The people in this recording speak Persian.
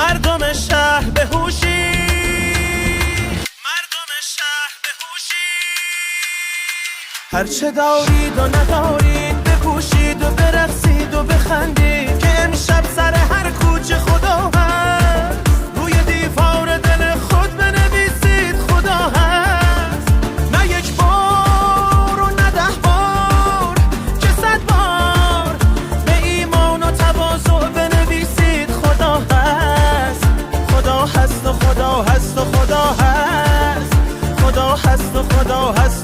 مردم شهر بهوشی، مردم شهر بهوشی. هرچه دارید و ندارید بکوشید و برقصید و بخندید که امشب سر هر کوچه خدا هست. روی دیوار دل خود بنویسید خدا هست. نه یک بار و نه 10 بار که 100 بار به ایمان و تواضع بنویسید خدا هست. خدا هست و خدا هست و خدا هست. خدا هست و خدا هست